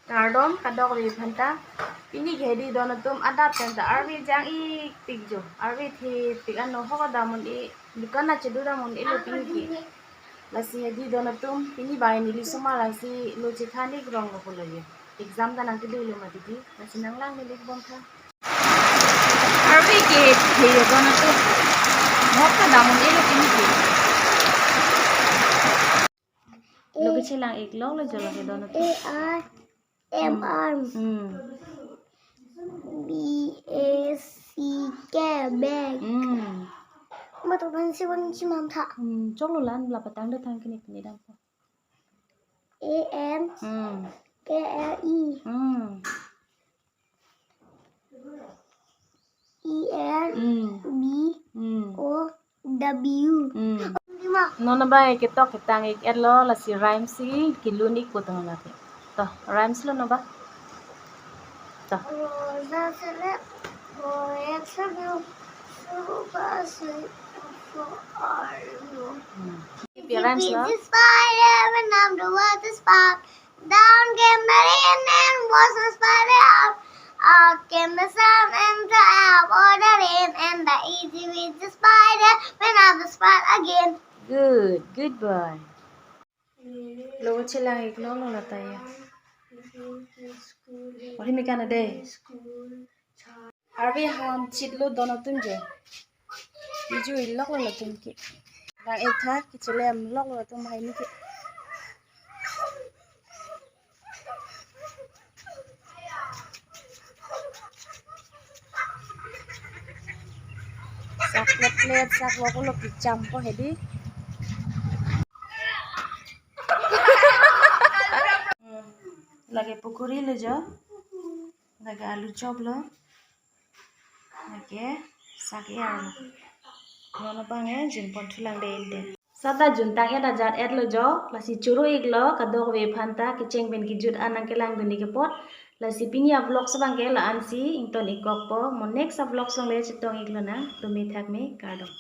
Gardom kadok ri phanta Pini ghedi donatum adap tenta Arve jang I tikjo Arve thi tikan no hoka damun I dukana chedura mun ilo Pini ki lasi hedi donatum Pini bai nili suma lasi lo chithani grong ko lagi exam ta nang tidu lo madidi lasi nanglang nili bonka Arve ki thi donatum hoka damun ilo Pini ki lo ke chelang ek long lo jala ke donatum MR BACK bag mà tụi mình sẽ vẫn chỉ mong thả chok lo lan la patang de thang kini kini dam ko AM KLE ER B O W nona bai ke tok ketang ek lo la si rhyme si kilunik ko tang la te to rhymes lo no ba to Rosa select Rosa rhymes lo the spider when I'm the water spark. Down came the rain and was the spider out. Out came the sun and the out or the rain and the easy with the spider when I'm the spot again. good boy lo chelang ek lo la ta ya ori me kana de Arve ham chitlo donatum je iju ilok la tum ki dang ek tha ki chelem lok la tum hai ni ki sak plet sak lo ko lo ki cham ko hedi lage pukuri le jo lage alu chop lo lage sak ya nono bange jin pon thulang de inte sada jun tang eta jat et lo jo lasi churu ik lo kadok we phanta ki cheng ben ki jut anang ke lang duni ke pot lasi pinia vlog sabang ke la ansi ington ikok po mon next vlog song le chitong ik lo na tumi thak me kardom